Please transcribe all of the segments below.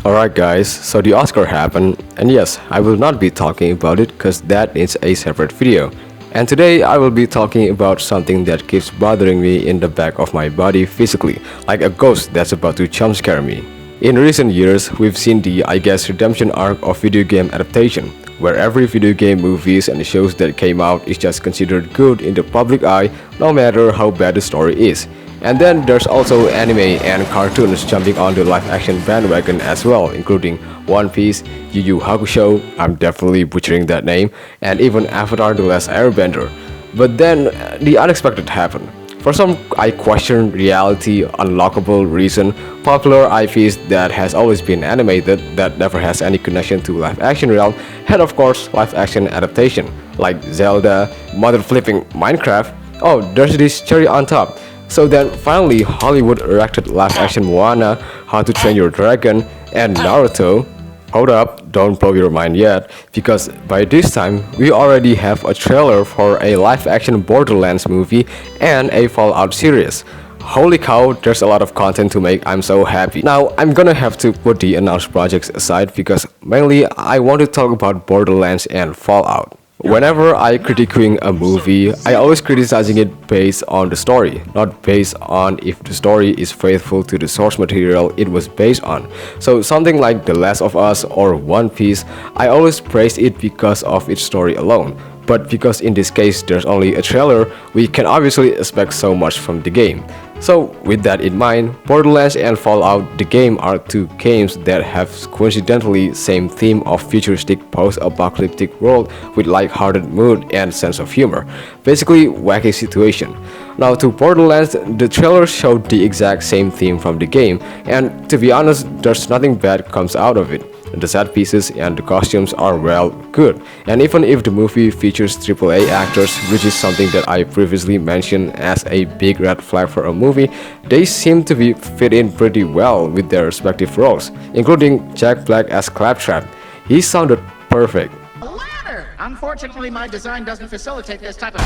Alright guys, so the Oscar happened, and yes, I will not be talking about it because that is a separate video. And today I will be talking about something that keeps bothering me in the back of my body physically, like a ghost that's about to jump scare me. In recent years, we've seen the, I guess, redemption arc of video game adaptation, where every video game movies and shows that came out is just considered good in the public eye, no matter how bad the story is. And then there's also anime and cartoons jumping on the live-action bandwagon as well, including One Piece, Yu Yu Hakusho, I'm definitely butchering that name, and even Avatar: The Last Airbender. But then the unexpected happened. For some, I question reality, unlockable reason, popular IPs that has always been animated that never has any connection to live-action realm, and of course live-action adaptation, like Zelda, mother-flipping Minecraft. Oh, there's this cherry on top. So then finally Hollywood erected live-action Moana, How to Train Your Dragon, and Naruto. Hold up, don't blow your mind yet, because by this time we already have a trailer for a live-action Borderlands movie and a Fallout series. Holy cow, there's a lot of content to make, I'm so happy. Now, I'm gonna have to put the announced projects aside because mainly I want to talk about Borderlands and Fallout. Whenever I critiquing a movie, I always criticizing it based on the story, not based on if the story is faithful to the source material it was based on. So something like The Last of Us or One Piece, I always praise it because of its story alone. But because in this case there's only a trailer, we can obviously expect so much from the game. So with that in mind, Borderlands and Fallout the game are two games that have coincidentally same theme of futuristic post-apocalyptic world with light-hearted mood and sense of humor. Basically wacky situation. Now to Borderlands, the trailer showed the exact same theme from the game, and to be honest, there's nothing bad comes out of it. The set pieces and the costumes are well good, and even if the movie features AAA actors, which is something that I previously mentioned as a big red flag for a movie, they seem to be fit in pretty well with their respective roles, including Jack Black as Claptrap. He sounded perfect. A ladder! Unfortunately, my design doesn't facilitate this type of...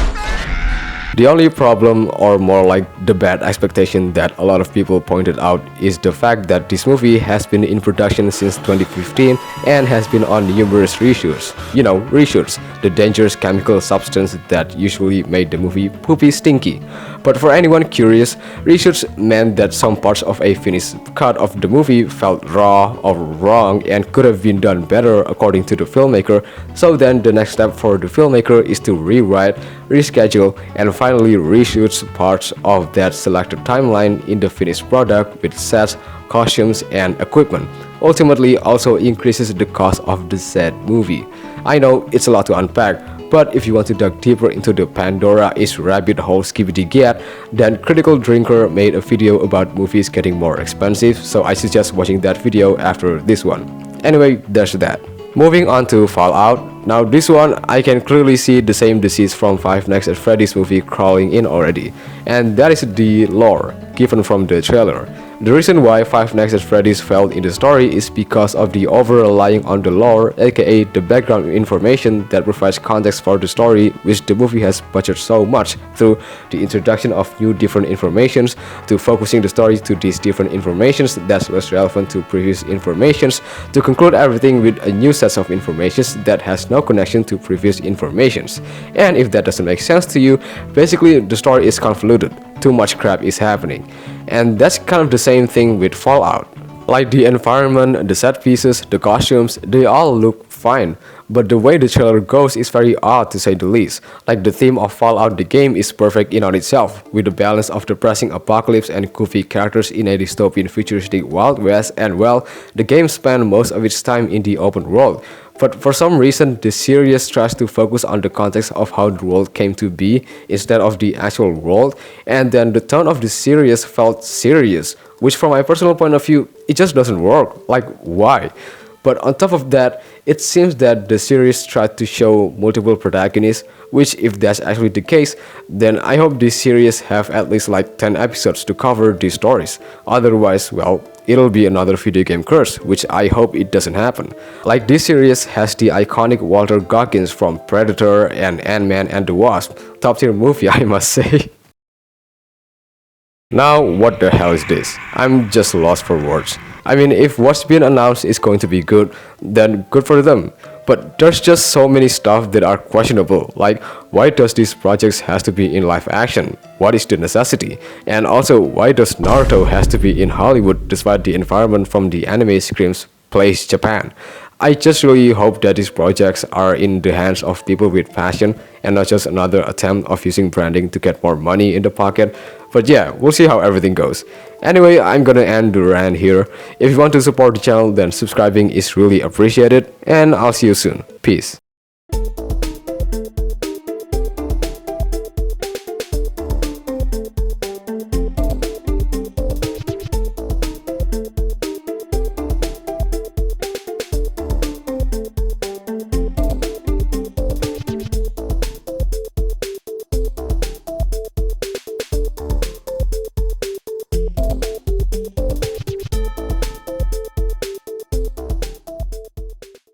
The only problem, or more like the bad expectation that a lot of people pointed out, is the fact that this movie has been in production since 2015 and has been on numerous reshoots. You know, reshoots, the dangerous chemical substance that usually made the movie poopy stinky. But for anyone curious, reshoots meant that some parts of a finished cut of the movie felt raw or wrong and could have been done better according to the filmmaker. So then the next step for the filmmaker is to rewrite, reschedule, and finally reshoots parts of that selected timeline in the finished product with sets, costumes, and equipment. Ultimately also increases the cost of the said movie. I know it's a lot to unpack, but if you want to dive deeper into the Pandora is rabbit hole skibidi get, then Critical Drinker made a video about movies getting more expensive, so I suggest watching that video after this one. Anyway, there's that. Moving on to Fallout. Now this one, I can clearly see the same disease from Five Nights at Freddy's movie crawling in already. And that is the lore given from the trailer. The reason why Five Nights at Freddy's failed in the story is because of the over-relying on the lore, aka the background information that provides context for the story, which the movie has butchered so much through the introduction of new different informations, to focusing the story to these different informations that's less relevant to previous informations, to conclude everything with a new set of informations that has no connection to previous informations. And if that doesn't make sense to you, basically the story is convoluted. Too much crap is happening. And that's kind of the same thing with Fallout. Like the environment, the set pieces, the costumes, they all look fine. But the way the trailer goes is very odd to say the least. Like the theme of Fallout the game is perfect in on itself, with the balance of depressing apocalypse and goofy characters in a dystopian futuristic Wild West, and well, the game spans most of its time in the open world. But for some reason, the series tries to focus on the context of how the world came to be instead of the actual world, and then the tone of the series felt serious, which from my personal point of view, it just doesn't work. Like, why? But on top of that, it seems that the series tried to show multiple protagonists, which if that's actually the case, then I hope this series have at least like 10 episodes to cover these stories. Otherwise, well, it'll be another video game curse, which I hope it doesn't happen. Like this series has the iconic Walter Goggins from Predator and Ant-Man and the Wasp. Top tier movie, I must say. Now, what the hell is this? I'm just lost for words. I mean, if what's been announced is going to be good, then good for them. But there's just so many stuff that are questionable, like why does these projects has to be in live action? What is the necessity? And also, why does Naruto has to be in Hollywood despite the environment from the anime screams plays Japan? I just really hope that these projects are in the hands of people with passion and not just another attempt of using branding to get more money in the pocket. But yeah, we'll see how everything goes. Anyway, I'm gonna end the rant here. If you want to support the channel, then subscribing is really appreciated, and I'll see you soon. Peace.